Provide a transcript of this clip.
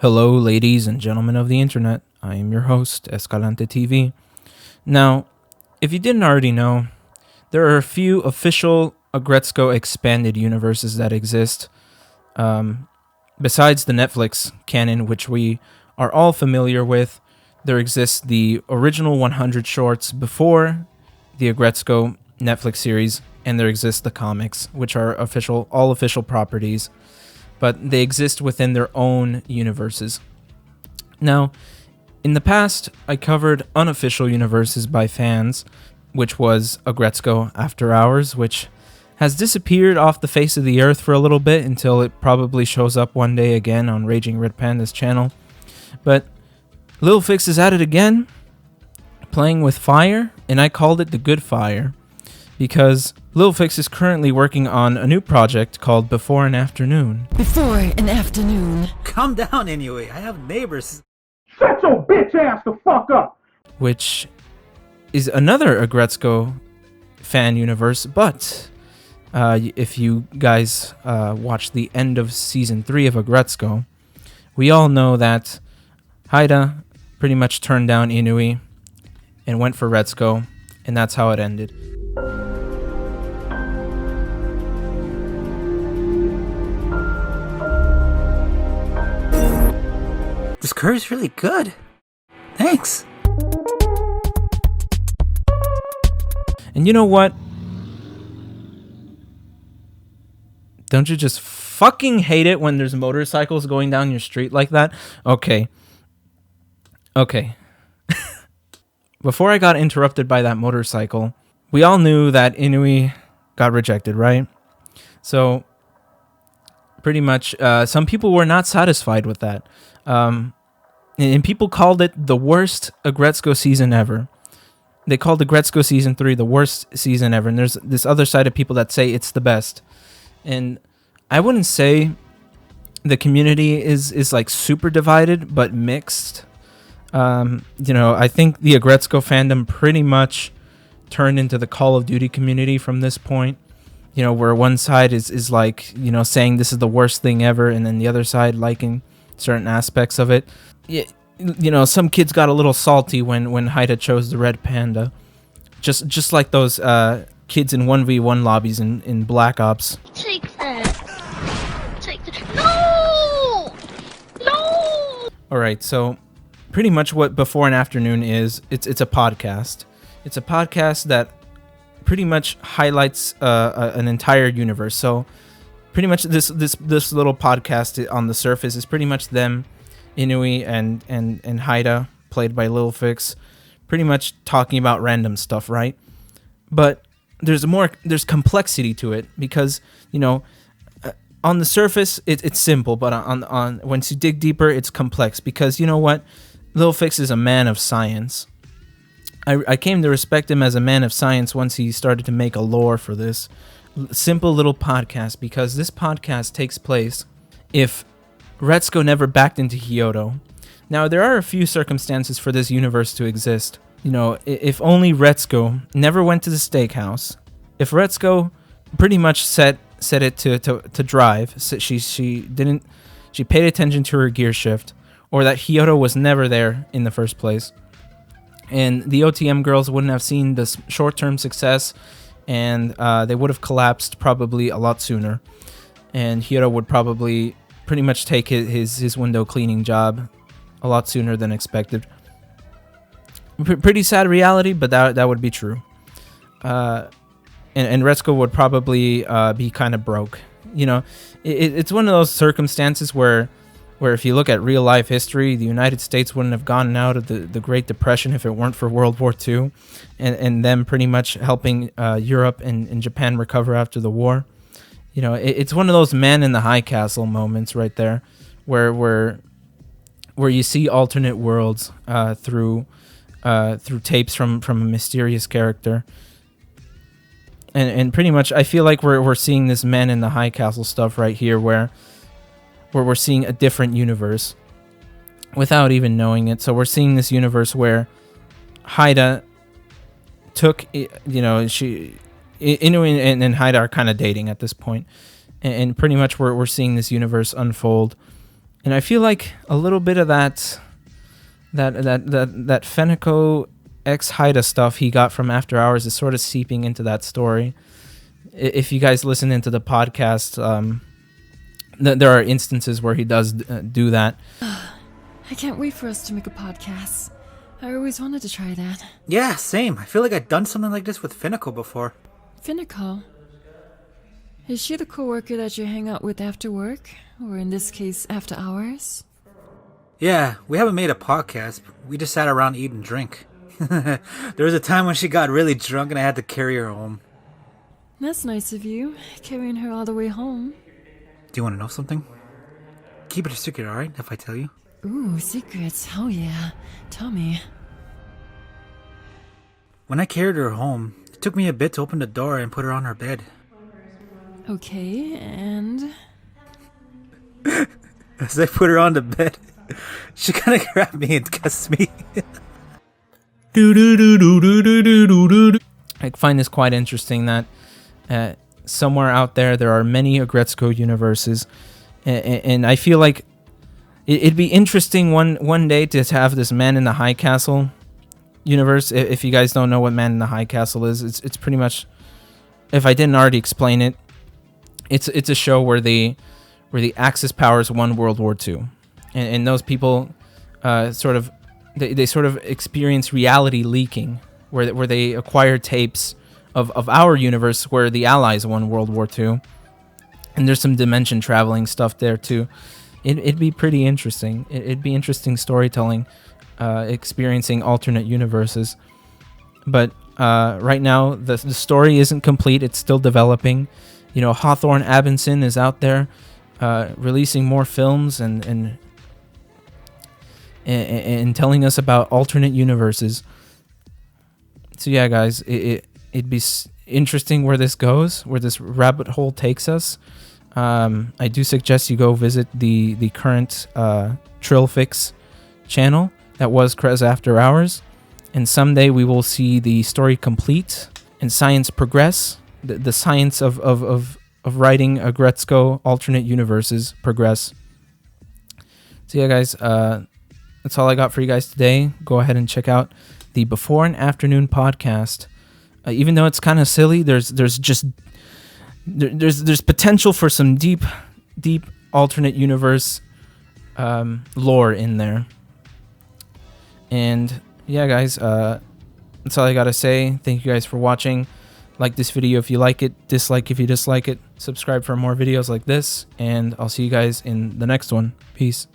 Hello, ladies and gentlemen of the internet. I am your host, Escalante TV. Now, if you didn't already know, there are a few official Aggretsuko expanded universes that exist. Besides the Netflix canon, which we are all familiar with, there exists the original 100 shorts before the Aggretsuko Netflix series, and there exists the comics, which are all official properties, but they exist within their own universes. Now, in the past, I covered unofficial universes by fans, which was Aggretsuko After Hours, which has disappeared off the face of the earth for a little bit until it probably shows up one day again on Raging Red Panda's channel. But LILFIX is at it again, playing with fire, and I called it the good fire, because LILFIX is currently working on a new project called Before and Afternoon. Before an afternoon. Calm down, Inui. I have neighbors. Shut your bitch ass the fuck up! Which is another Aggretsuko fan universe, but if you guys watch the end of Season 3 of Aggretsuko, we all know that Haida pretty much turned down Inui and went for Retsuko, and that's how it ended. This curry's really good. Thanks. And you know what? Don't you just fucking hate it when there's motorcycles going down your street like that? Okay. Before I got interrupted by that motorcycle, we all knew that Inui got rejected, right? So, pretty much, some people were not satisfied with that. And people called it the worst Aggretsuko season ever. They called Aggretsuko Season 3 the worst season ever. And there's this other side of people that say it's the best. And I wouldn't say the community is like super divided, but mixed. I think the Aggretsuko fandom pretty much turned into the Call of Duty community from this point. Where one side is like, saying this is the worst thing ever, and then the other side liking certain aspects of it. Some kids got a little salty when Haida chose the red panda. Just like those kids in 1v1 lobbies in Black Ops. Take that. Take the... No! No! Alright, so pretty much what Before and Afternoon is, it's a podcast. It's a podcast that pretty much highlights an entire universe. So pretty much this little podcast on the surface is pretty much them, Inui and Haida, played by LILFIX, pretty much talking about random stuff, right? But there's complexity to it because on the surface it's simple, but on once you dig deeper it's complex because you know what, LILFIX is a man of science. I came to respect him as a man of science once he started to make a lore for this simple little podcast, because this podcast takes place if Retsuko never backed into Hyodo. Now, there are a few circumstances for this universe to exist. If only Retsuko never went to the steakhouse, if Retsuko pretty much set it to drive, so she paid attention to her gear shift, or that Hyodo was never there in the first place, and the OTM girls wouldn't have seen this short-term success, and they would have collapsed probably a lot sooner, and Hyodo would probably pretty much take his window cleaning job a lot sooner than expected. Pretty sad reality, but that would be true. And Retsuko would probably be kind of broke. It's one of those circumstances where if you look at real life history, the United States wouldn't have gotten out of the Great Depression if it weren't for World War II, and them pretty much helping Europe and Japan recover after the war. It's one of those man in the high castle moments right there, where you see alternate worlds through tapes from a mysterious character, and pretty much I feel like we're seeing this man in the high castle stuff right here, where we're seeing a different universe without even knowing it. So we're seeing this universe where Haida took, Inui and Haida are kind of dating at this point, and pretty much we're seeing this universe unfold, And I feel like a little bit of that Feniko X Haida stuff he got from After Hours is sort of seeping into that story. If you guys listen into the podcast, there are instances where he does do that. I can't wait for us to make a podcast. I always wanted to try that. Yeah, same. I feel like I've done something like this with Finico before. Finico? Is she the coworker that you hang out with after work? Or in this case, after hours? Yeah, we haven't made a podcast. We just sat around, eat and drink. There was a time when she got really drunk and I had to carry her home. That's nice of you, carrying her all the way home. Do you want to know something? Keep it a secret, alright, if I tell you? Ooh, secrets. Oh yeah. Tell me. When I carried her home, it took me a bit to open the door and put her on her bed. Okay, and... As I put her on the bed, she kind of grabbed me and kissed me. I find this quite interesting that somewhere out there are many Aggretsuko universes, and I feel like it'd be interesting one day to have this Man in the High Castle universe. If you guys don't know what Man in the High Castle is, it's pretty much, if I didn't already explain it, it's a show where the Axis powers won World War II, and those people sort of experience reality leaking, where they acquire tapes of our universe where the Allies won World War II, and there's some dimension traveling stuff there too. It'd be pretty interesting. It'd be interesting storytelling, experiencing alternate universes. But right now, the story isn't complete. It's still developing. You know, Hawthorne Abinson is out there releasing more films and telling us about alternate universes. So yeah, guys, it'd be interesting where this goes, where this rabbit hole takes us. I do suggest you go visit the current LILFIX channel that was Krez After Hours, and someday we will see the story complete and science progress. The science of writing Aggretsuko alternate universes progress. So yeah, guys, that's all I got for you guys today. Go ahead and check out the Before and Afternoon podcast. Even though it's kind of silly, there's potential for some deep alternate universe lore in there. And yeah, guys, that's all I gotta say. Thank you guys for watching. Like this video if you like it, dislike if you dislike it, subscribe for more videos like this, and I'll see you guys in the next one. Peace.